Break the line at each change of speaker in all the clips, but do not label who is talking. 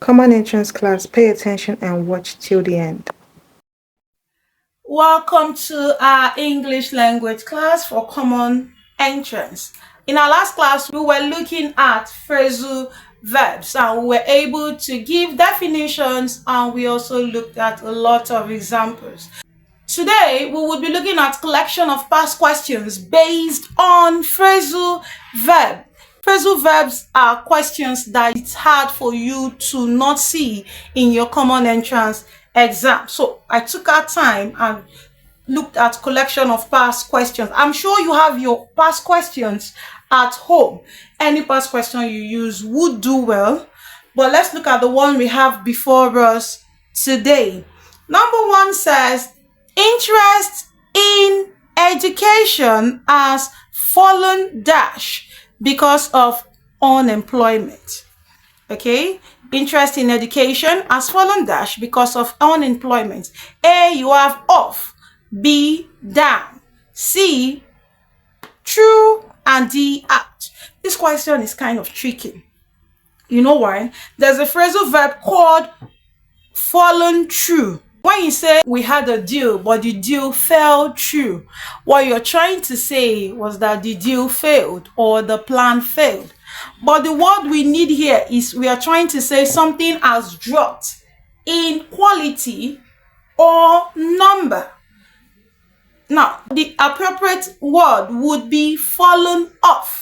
Common entrance class, pay attention and watch till the end.
Welcome to our English language class for common entrance. In our last class, we were looking at phrasal verbs and we were able to give definitions, and we also looked at a lot of examples. Today, we will be looking at collection of past questions based on phrasal verb. Phrasal verbs are questions that it's hard for you to not see in your common entrance exam. So I took our time and looked at collection of past questions. I'm sure you have your past questions at home. Any past question you use would do well. But let's look at the one we have before us today. Number 1 says, interest in education has fallen dash because of unemployment. Okay, interest in education has fallen dash because of unemployment. A, you have off. B, down. C, true. And D, out. This question is kind of tricky. You know why? There's a phrasal verb called fallen true. When you say we had a deal, but the deal fell through, what you're trying to say was that the deal failed or the plan failed. But the word we need here is we are trying to say something has dropped in quality or number. Now, the appropriate word would be fallen off.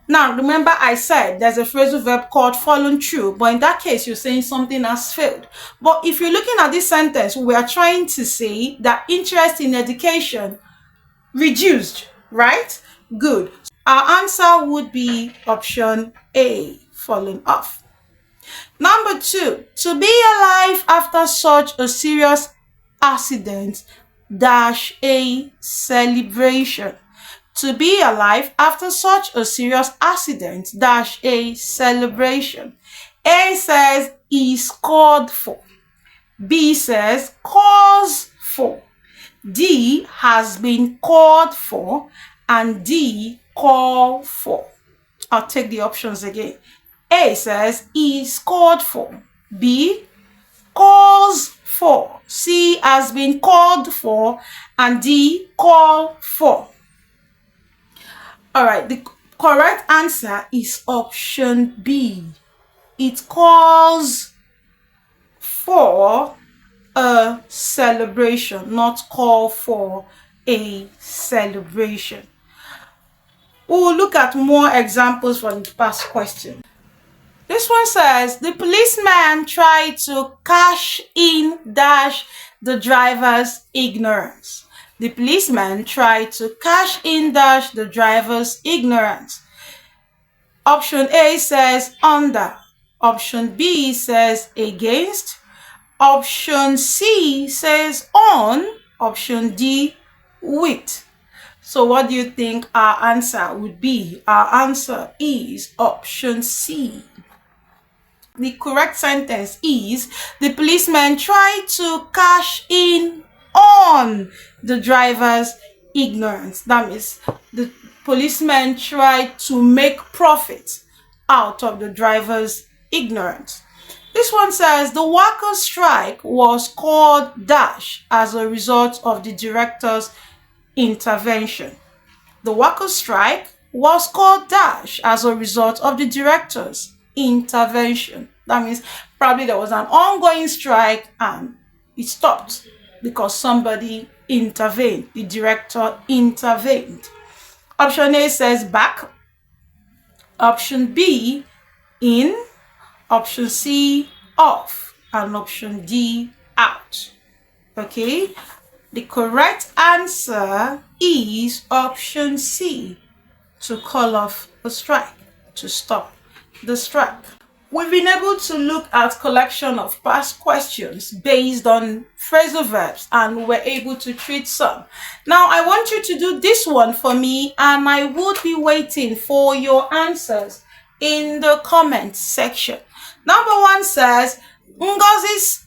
Now, remember I said there's a phrasal verb called fallen true, but in that case, you're saying something has failed. But if you're looking at this sentence, we are trying to say that interest in education reduced, right? Good. Our answer would be option A, fallen off. Number 2, to be alive after such a serious accident dash a celebration. To be alive after such a serious accident dash a celebration. A says is called for. B says cause for. D has been called for. And D call for. I'll take the options again. A says is called for. B calls for. C has been called for. And D call for. All right, the correct answer is option B. It calls for a celebration, not call for a celebration. We will look at more examples from the past question. This one says, the policeman tried to cash in dash the driver's ignorance. The policeman tried to cash in dash the driver's ignorance. Option A says under. Option B says against. Option C says on. Option D with. So what do you think our answer would be? Our answer is option C. The correct sentence is, the policeman tried to cash in on the driver's ignorance. That means the policeman tried to make profit out of the driver's ignorance. This one says, the workers' strike was called dash as a result of the director's intervention. The workers' strike was called dash as a result of the director's intervention. That means probably there was an ongoing strike and it stopped because somebody intervened. The director intervened. Option A says back. Option B, in. Option C, off. And option D, out. Okay? The correct answer is option C, to call off a strike, to stop the strike. We've been able to look at collection of past questions based on phrasal verbs, and we were able to treat some. Now I want you to do this one for me, and I would be waiting for your answers in the comment section. Number 1 says, Ngozi's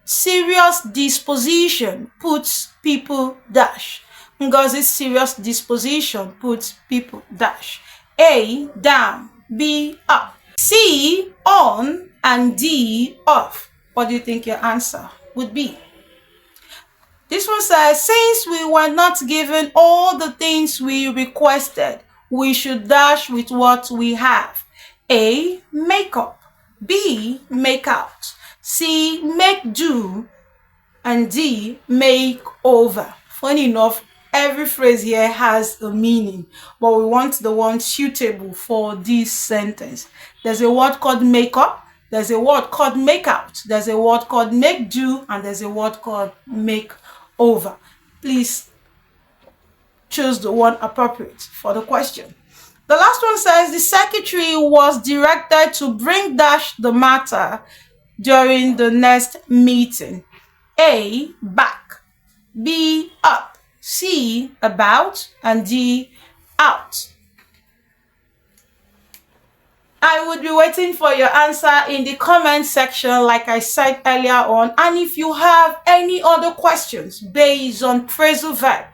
serious disposition puts people dash. Ngozi's serious disposition puts people dash. A, down. B, up. C, on. and D, of. What do you think your answer would be? This one says, since we were not given all the things we requested, we should dash with what we have. A, make up. B, make out. C, make do. And D, make over. Funny enough, every phrase here has a meaning, but we want the one suitable for this sentence. There's a word called make up, there's a word called make out, there's a word called make do, and there's a word called make over. Please choose the one appropriate for the question. The last one says the secretary was directed to bring dash the matter during the next meeting. A, back. B, up. C, about. And D, out. I would be waiting for your answer in the comment section like I said earlier on. And if you have any other questions based on phrasal verb,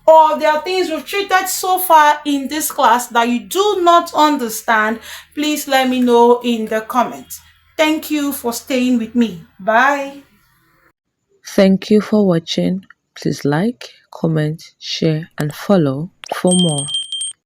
or there are things we've treated so far in this class that you do not understand, please let me know in the comments. Thank you for staying with me. Bye.
Thank you for watching. Please like, comment, share, and follow for more.